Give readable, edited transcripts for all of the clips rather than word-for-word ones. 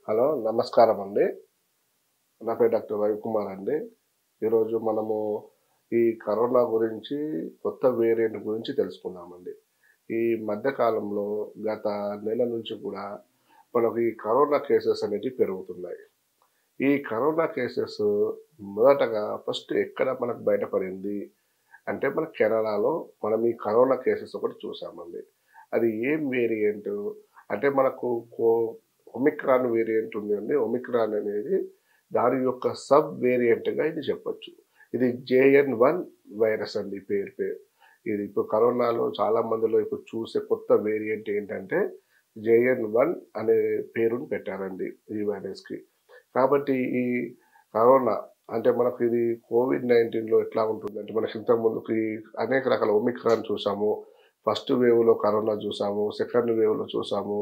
Hello! నమస్కారం అండి. నా పేరు డాక్టర్ రవికుమార్ అండి. ఈరోజు మనము ఈ కరోనా గురించి, కొత్త వేరియంట్ గురించి తెలుసుకుందామండి. ఈ మధ్య కాలంలో గత నెల నుంచి కూడా మనకు ఈ కరోనా కేసెస్ అనేటివి పెరుగుతున్నాయి. ఈ కరోనా కేసెస్ మొదటగా ఫస్ట్ ఎక్కడ మనకు బయటపడింది అంటే మన కేరళలో మనం ఈ కరోనా కేసెస్ ఒకటి చూసామండి. అది ఏం వేరియంటు అంటే మనకు కో ఒమిక్రాన్ వేరియంట్ ఉందండి. ఒమిక్రాన్ అనేది దాని యొక్క సబ్ వేరియంట్‌గా ఇది చెప్పొచ్చు. ఇది జేఎన్-1 వైరస్ అండి పేరు. ఇది ఇప్పుడు కరోనాలో చాలా మందిలో ఇప్పుడు చూసే కొత్త వేరియంట్ ఏంటంటే జేఎన్-1 అనే పేరుని పెట్టారండి ఈ వైరస్‌కి. కాబట్టి ఈ కరోనా అంటే మనకు ఇది కోవిడ్-19లో ఎట్లా ఉంటుందంటే మనకి ఇంతకు ముందుకి అనేక రకాల ఒమిక్రాన్ చూసాము. ఫస్ట్ వేవ్‌లో కరోనా చూసాము. సెకండ్ వేవ్‌లో చూసాము.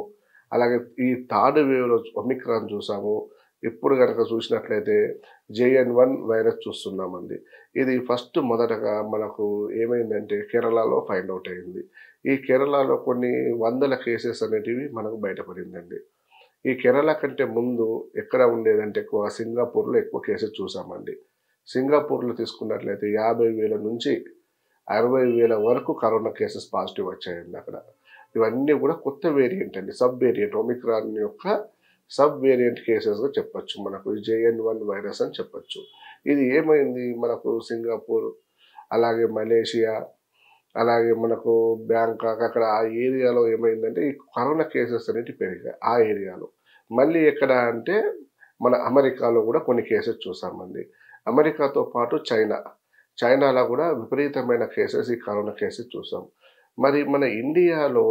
అలాగే ఈ థర్డ్ వేవ్‌లో ఒమిక్రాన్ చూసాము. ఇప్పుడు గనక చూసినట్లయితే జేఎన్-1 వైరస్ చూస్తున్నామండి. ఇది ఫస్ట్ మొదటగా మనకు ఏమైందంటే కేరళలో ఫైండ్ ఔట్ అయింది. ఈ కేరళలో కొన్ని వందల కేసెస్ అనేటివి మనకు బయటపడిందండి. ఈ కేరళ కంటే ముందు ఎక్కడ ఉండేదంటే ఎక్కువ సింగపూర్‌లో ఎక్కువ కేసెస్ చూసామండి. సింగపూర్‌లో తీసుకున్నట్లయితే 50,000 నుంచి 60,000 వరకు కరోనా కేసెస్ పాజిటివ్ వచ్చాయండి అక్కడ. ఇవన్నీ కూడా కొత్త వేరియంట్ అండి. సబ్ వేరియంట్ ఒమిక్రాన్ యొక్క సబ్ వేరియంట్ కేసెస్‌గా చెప్పొచ్చు. మనకు జేఎన్-1 వైరస్ అని చెప్పొచ్చు. ఇది ఏమైంది మనకు సింగపూర్, అలాగే మలేషియా, అలాగే మనకు బ్యాంకాక్ అక్కడ ఆ ఏరియాలో ఏమైందంటే ఈ కరోనా కేసెస్ అనేటివి పెరిగాయి ఆ ఏరియాలో. మళ్ళీ ఎక్కడ అంటే మన అమెరికాలో కూడా కొన్ని కేసెస్ చూసామండి. అమెరికాతో పాటు చైనాలో కూడా విపరీతమైన కేసెస్ ఈ కరోనా కేసెస్ చూసాం. మరి మన ఇండియాలో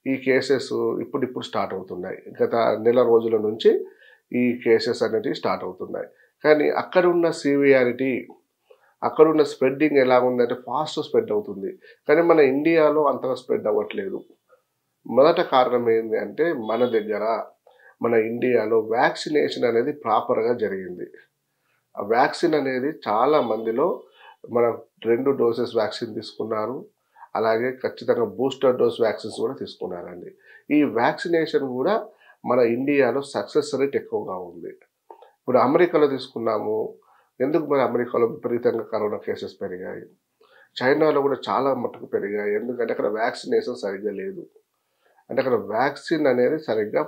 ఈ కేసెస్ ఇప్పుడిప్పుడు స్టార్ట్ అవుతున్నాయి. గత నెల రోజుల నుంచి ఈ కేసెస్ అనేటివి స్టార్ట్ అవుతున్నాయి. కానీ అక్కడున్న సివియారిటీ, అక్కడున్న స్ప్రెడ్డింగ్ ఎలా ఉందంటే ఫాస్ట్ స్ప్రెడ్ అవుతుంది. కానీ మన ఇండియాలో అంతగా స్ప్రెడ్ అవ్వట్లేదు. మొదట కారణం ఏంది అంటే మన ఇండియాలో వ్యాక్సినేషన్ అనేది ప్రాపర్‌గా జరిగింది. ఆ వ్యాక్సిన్ అనేది చాలా మందిలో మన 2 డోసెస్ వ్యాక్సిన్ తీసుకున్నారు. అలాగే ఖచ్చితంగా బూస్టర్ డోస్ వ్యాక్సిన్స్ కూడా తీసుకున్నారండి. ఈ వ్యాక్సినేషన్ కూడా మన ఇండియాలో సక్సెస్ రేట్ ఎక్కువగా ఉంది. ఇప్పుడు అమెరికాలో తీసుకున్నాము. ఎందుకు మరి అమెరికాలో విపరీతంగా కరోనా కేసెస్ పెరిగాయి? చైనాలో కూడా చాలా మట్టుకు పెరిగాయి. ఎందుకంటే అక్కడ వ్యాక్సినేషన్ సరిగ్గా లేదు. అంటే అక్కడ వ్యాక్సిన్ అనేది సరిగ్గా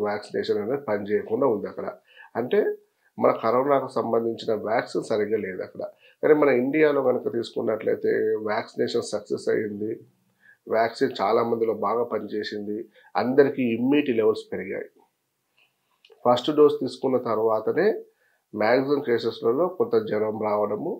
వ్యాక్సినేషన్ అనేది పనిచేయకుండా ఉందక్కడ. అంటే మన కరోనాకు సంబంధించిన వ్యాక్సిన్ సరిగ్గా లేదక్కడ. కానీ మన ఇండియాలో గనుక తీసుకున్నట్లయితే వ్యాక్సినేషన్ సక్సెస్ అయింది. వ్యాక్సిన్ చాలా మందిలో బాగా పనిచేసింది. అందరికీ ఇమ్యూనిటీ లెవెల్స్ పెరిగాయి. ఫస్ట్ డోస్ తీసుకున్న తర్వాతనే మాక్సిమం కేసెస్‌లలో కొంత జ్వరం రావడము,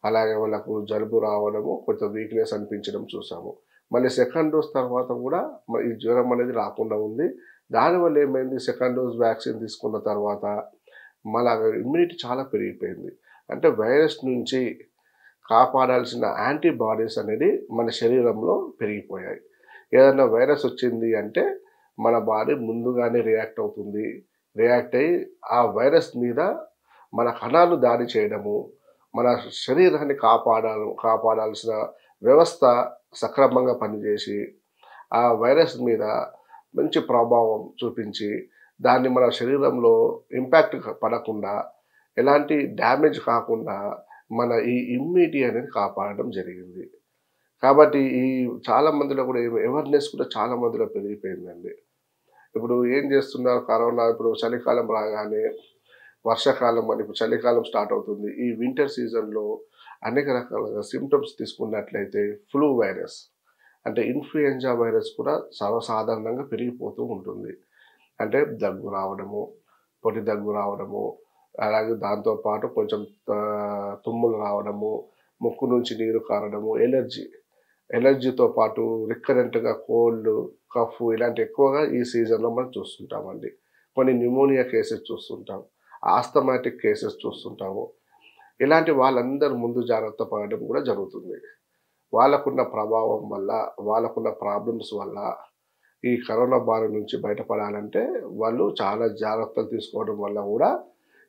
అలాగే వాళ్ళకు జలుబు రావడము, కొంచెం వీక్‌నెస్ అనిపించడం చూసాము. మళ్ళీ సెకండ్ డోస్ తర్వాత కూడా ఈ జ్వరం అనేది రాకుండా ఉంది. దానివల్ల ఏమైంది సెకండ్ డోస్ వ్యాక్సిన్ తీసుకున్న తర్వాత మళ్ళా ఇమ్యూనిటీ చాలా పెరిగిపోయింది. అంటే వైరస్ నుంచి కాపాడాల్సిన యాంటీబాడీస్ అనేది మన శరీరంలో పెరిగిపోయాయి. ఏదన్నా వైరస్ వచ్చింది అంటే మన బాడీ ముందుగానే రియాక్ట్ అవుతుంది. రియాక్ట్ అయ్యి ఆ వైరస్ మీద మన కణాలు దాడి చేయడము, మన శరీరాన్ని కాపాడాల్సిన వ్యవస్థ సక్రమంగా పనిచేసి, ఆ వైరస్ మీద మంచి ప్రభావం చూపించి, దాన్ని మన శరీరంలో ఇంపాక్ట్ పడకుండా, ఎలాంటి డ్యామేజ్ కాకుండా మన ఈ ఇమ్యూనిటీ అనేది కాపాడడం జరిగింది. కాబట్టి ఈ చాలా మందిలో కూడా అవేర్‌నెస్ కూడా చాలా మందిలో పెరిగిపోయిందండి. ఇప్పుడు ఏం చేస్తున్నారు కరోనా ఇప్పుడు చలికాలం రాగానే వర్షాకాలం అని ఇప్పుడు చలికాలం స్టార్ట్ అవుతుంది. ఈ వింటర్ సీజన్‌లో అనేక రకాలుగా సింప్టమ్స్ తీసుకున్నట్లయితే ఫ్లూ వైరస్ అంటే ఇన్‌ఫ్లుయెంజా వైరస్ కూడా సర్వసాధారణంగా పెరిగిపోతూ ఉంటుంది. అంటే దగ్గు రావడము, పొడి దగ్గు రావడము, అలాగే దాంతో పాటు కొంచెం తుమ్ములు రావడము, ముక్కు నుంచి నీరు కారడము, ఎలర్జీతో పాటు రికరెంట్‌గా కోల్డ్, కఫ్ ఇలాంటి ఎక్కువగా ఈ సీజన్‌లో మనం చూస్తుంటామండి. కొన్ని న్యూమోనియా కేసెస్ చూస్తుంటాం. ఆస్థమాటిక్ కేసెస్ చూస్తుంటాము. ఇలాంటి వాళ్ళందరూ ముందు జాగ్రత్త పడడం కూడా జరుగుతుంది. వాళ్ళకున్న ప్రభావం వల్ల, వాళ్ళకున్న ప్రాబ్లమ్స్ వల్ల ఈ కరోనా బారి నుంచి బయటపడాలంటే వాళ్ళు చాలా జాగ్రత్తలు తీసుకోవడం వల్ల గూడా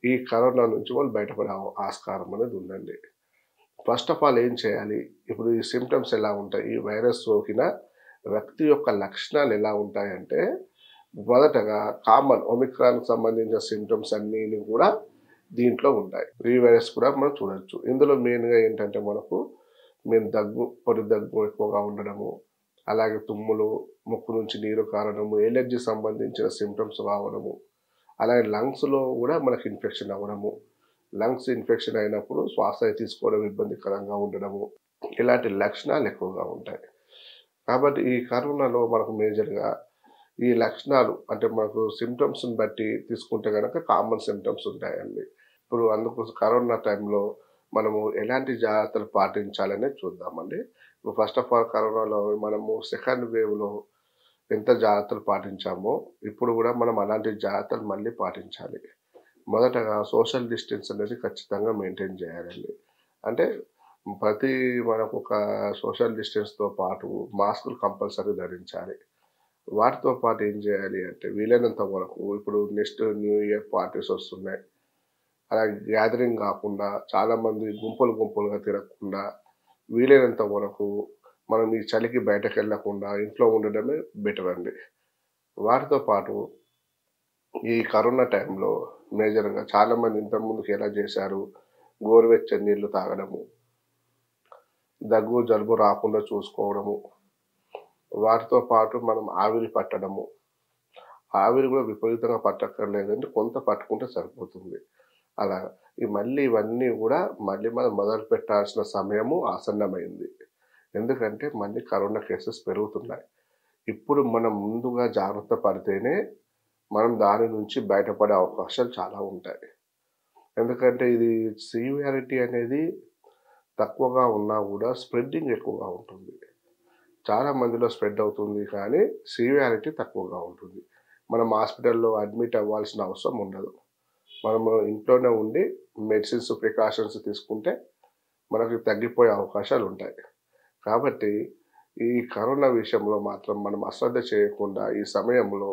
ఈ కరోనా నుంచి వాళ్ళు బయటపడే ఆస్కారం అనేది ఉందండి. ఫస్ట్ ఆఫ్ ఆల్ ఏం చేయాలి? ఇప్పుడు ఈ సింప్టమ్స్ ఎలా ఉంటాయి? ఈ వైరస్ సోకిన వ్యక్తి యొక్క లక్షణాలు ఎలా ఉంటాయంటే, మొదటగా కామన్ ఒమిక్రాన్కి సంబంధించిన సిమ్టమ్స్ అన్నీ కూడా దీంట్లో ఉంటాయి. ఈ వైరస్ కూడా మనం చూడొచ్చు. ఇందులో మెయిన్గా ఏంటంటే మేము పొడి దగ్గు ఎక్కువగా ఉండడము, అలాగే తుమ్ములు, ముక్కు నుంచి నీరు కారడము, ఎలర్జీ సంబంధించిన సిమ్టమ్స్ రావడము, అలాగే లంగ్స్లో కూడా మనకి ఇన్ఫెక్షన్ అవ్వడము, లంగ్స్ ఇన్ఫెక్షన్ అయినప్పుడు శ్వాస తీసుకోవడం ఇబ్బందికరంగా ఉండడము, ఇలాంటి లక్షణాలు ఎక్కువగా ఉంటాయి. కాబట్టి ఈ కరోనాలో మనకు మేజర్గా ఈ లక్షణాలు అంటే మనకు సిమ్టమ్స్ని బట్టి తీసుకుంటే కనుక కామన్ సిమ్టమ్స్ ఉంటాయండి. ఇప్పుడు అందుకు కరోనా టైంలో మనము ఎలాంటి జాగ్రత్తలు పాటించాలనే చూద్దామండి. ఇప్పుడు ఫస్ట్ ఆఫ్ ఆల్ కరోనాలో మనము సెకండ్ వేవ్లో ఎంత జాగ్రత్తలు పాటించామో ఇప్పుడు కూడా మనం అలాంటి జాగ్రత్తలు మళ్ళీ పాటించాలి. మొదటగా సోషల్ డిస్టెన్స్ అనేది ఖచ్చితంగా మెయింటైన్ చేయాలండి. అంటే మనకు ఒక సోషల్ డిస్టెన్స్తో పాటు మాస్కులు కంపల్సరీ ధరించాలి. వాటితో పాటు ఏం చేయాలి అంటే వీలైనంత వరకు ఇప్పుడు నెక్స్ట్ న్యూ ఇయర్ పార్టీస్ వస్తున్నాయి, అలా గ్యాదరింగ్ కాకుండా చాలామంది గుంపులుగా తిరగకుండా వీలైనంత వరకు మనం ఈ చలికి బయటకు వెళ్ళకుండా ఇంట్లో ఉండడమే బెటర్ అండి. వాటితో పాటు ఈ కరోనా టైంలో మేజర్గా చాలామంది ఇంతకుముందుకు ఎలా చేశారు, గోరువెచ్చని నీళ్లు తాగడము, దగ్గు జలుబు రాకుండా చూసుకోవడము, వాటితో పాటు మనం ఆవిరి పట్టడము, ఆవిరి కూడా విపరీతంగా పట్టక్కర్లేదండి, కొంత పట్టుకుంటే సరిపోతుంది. అలా ఇవన్నీ కూడా మళ్ళీ మనం మొదలు పెట్టాల్సిన సమయము ఆసన్నమైంది. ఎందుకంటే మళ్ళీ కరోనా కేసెస్ పెరుగుతున్నాయి. ఇప్పుడు మనం ముందుగా జాగ్రత్త పడితేనే మనం దాని నుంచి బయటపడే అవకాశాలు చాలా ఉంటాయి. ఎందుకంటే ఇది సివియారిటీ అనేది తక్కువగా ఉన్నా కూడా స్ప్రెడ్డింగ్ ఎక్కువగా ఉంటుంది. చాలా మందిలో స్ప్రెడ్ అవుతుంది కానీ సివియారిటీ తక్కువగా ఉంటుంది. మనం హాస్పిటల్లో అడ్మిట్ అవ్వాల్సిన అవసరం ఉండదు. మనము ఇంట్లోనే ఉండి మెడిసిన్స్ ప్రికాషన్స్ తీసుకుంటే మనకి తగ్గిపోయే అవకాశాలు ఉంటాయి. కాబట్టి ఈ కరోనా విషయంలో మాత్రం మనం అశ్రద్ధ చేయకుండా ఈ సమయంలో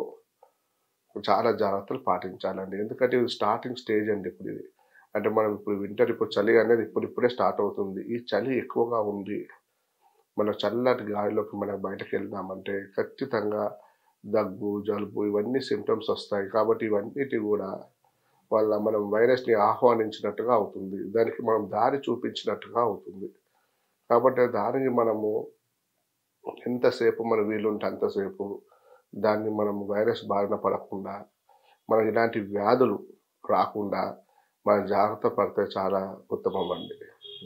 చాలా జాగ్రత్తలు పాటించాలండి. ఎందుకంటే ఇది స్టార్టింగ్ స్టేజ్ అండి ఇప్పుడు ఇది. అంటే మనం ఇప్పుడు చలి అనేది ఇప్పుడిప్పుడే స్టార్ట్ అవుతుంది. ఈ చలి ఎక్కువగా ఉంది మన చల్లటి గాలిలోకి మనం బయటకు వెళ్దామంటే ఖచ్చితంగా దగ్గు, జలుబు ఇవన్నీ సిమ్టమ్స్ వస్తాయి. కాబట్టి ఇవన్నిటి కూడా మనం వైరస్ని ఆహ్వానించినట్టుగా అవుతుంది. దానికి మనం దారి చూపించినట్టుగా అవుతుంది. కాబట్టి దానికి మనము ఎంతసేపు మన వీలుంటే అంతసేపు దాన్ని మనం వైరస్ బారిన పడకుండా మనకి ఇలాంటి వ్యాధులు రాకుండా మనం జాగ్రత్త పడితే చాలా ఉత్తమం అండి.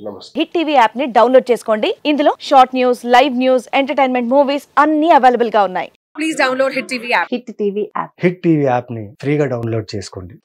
నమస్తే. హిట్ టీవీ యాప్ ని డౌన్లోడ్ చేసుకోండి. ఇందులో short news, live news, entertainment movies అన్ని అవైలబుల్ గా ఉన్నాయి. Please download hit TV app. Hit TV app ని ఫ్రీగా డౌన్లోడ్ చేసుకోండి.